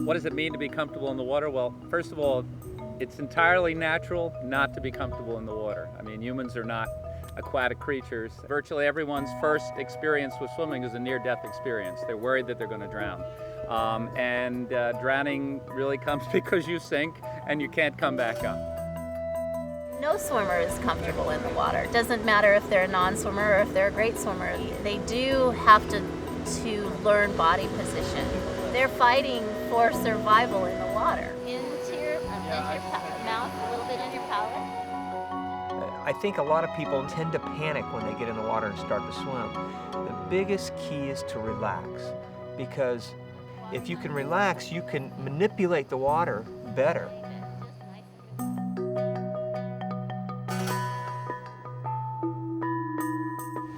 What does it mean to be comfortable in the water? Well, first of all, it's entirely natural not to be comfortable in the water. I mean, humans are not aquatic creatures. Virtually everyone's first experience with swimming is a near-death experience. They're worried that they're going to drown. Drowning really comes because you sink and you can't come back up. No swimmer is comfortable in the water. It doesn't matter if they're a non-swimmer or if they're a great swimmer. They do have to learn body position. They're fighting for survival in the water. Into your mouth, a little bit in your palate. I think a lot of people tend to panic when they get in the water and start to swim. The biggest key is to relax, because if you can relax, you can manipulate the water better.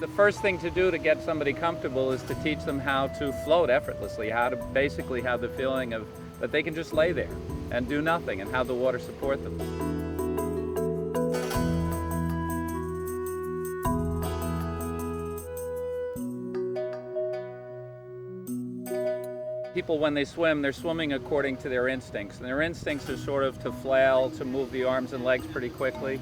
The first thing to do to get somebody comfortable is to teach them how to float effortlessly, how to basically have the feeling of that they can just lay there and do nothing, and have the water support them. People, when they swim, they're swimming according to their instincts, and their instincts are sort of to flail, to move the arms and legs pretty quickly.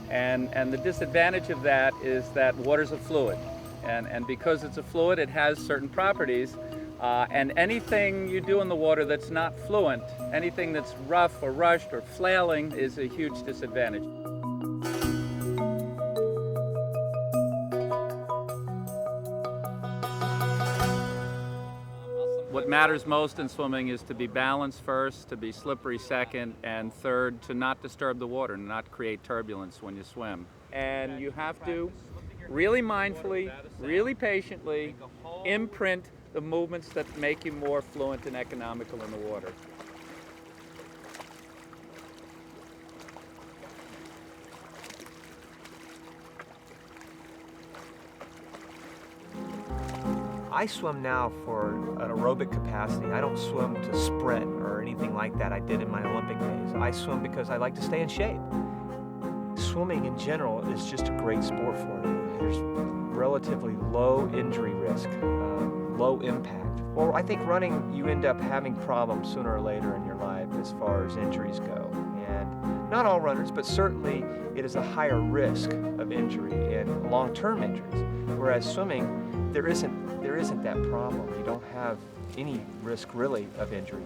And the disadvantage of that is that water's a fluid. And because it's a fluid, it has certain properties. And anything you do in the water that's not fluent, anything that's rough or rushed or flailing, is a huge disadvantage. What matters most in swimming is to be balanced first, to be slippery second, and third, to not disturb the water and not create turbulence when you swim. And you have to really mindfully, really patiently imprint the movements that make you more fluent and economical in the water. I swim now for an aerobic capacity. I don't swim to sprint or anything like that I did in my Olympic days. I swim because I like to stay in shape. Swimming in general is just a great sport for you. There's relatively low injury risk, low impact. Well, I think running, you end up having problems sooner or later in your life as far as injuries go. And not all runners, but certainly it is a higher risk of injury and long-term injuries. Whereas swimming, there isn't that problem. You don't have any risk really of injury.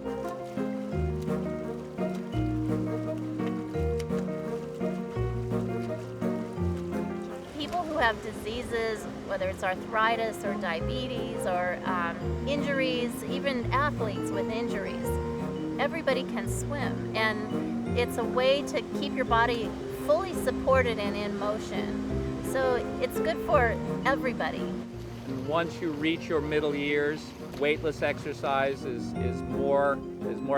People who have diseases, whether it's arthritis or diabetes or injuries, even athletes with injuries, everybody can swim. And it's a way to keep your body fully supported and in motion. So it's good for everybody. And once you reach your middle years, weightless exercise is more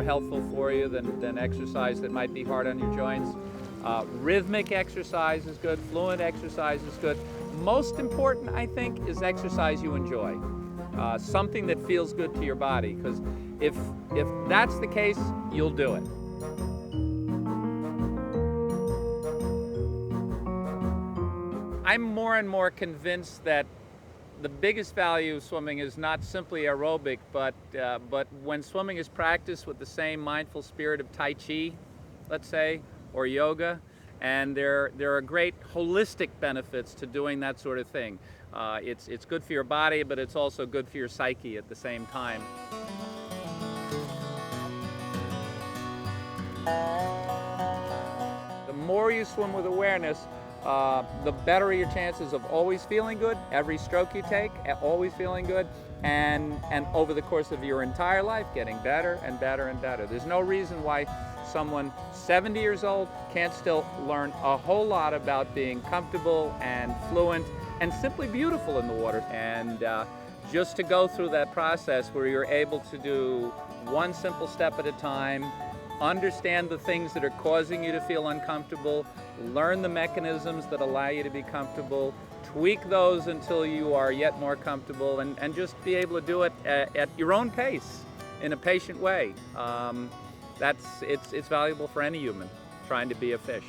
helpful for you than exercise that might be hard on your joints. Rhythmic exercise is good, fluent exercise is good. Most important, I think, is exercise you enjoy. Something that feels good to your body, because if that's the case, you'll do it. I'm more and more convinced that the biggest value of swimming is not simply aerobic, but when swimming is practiced with the same mindful spirit of Tai Chi, let's say, or yoga, and there are great holistic benefits to doing that sort of thing. It's good for your body, but it's also good for your psyche at the same time. The more you swim with awareness, the better your chances of always feeling good, every stroke you take, always feeling good, and over the course of your entire life getting better and better and better. There's no reason why someone 70 years old can't still learn a whole lot about being comfortable and fluent and simply beautiful in the water. And just to go through that process where you're able to do one simple step at a time, understand the things that are causing you to feel uncomfortable, learn the mechanisms that allow you to be comfortable, tweak those until you are yet more comfortable, and just be able to do it at your own pace in a patient way. It's valuable for any human trying to be a fish.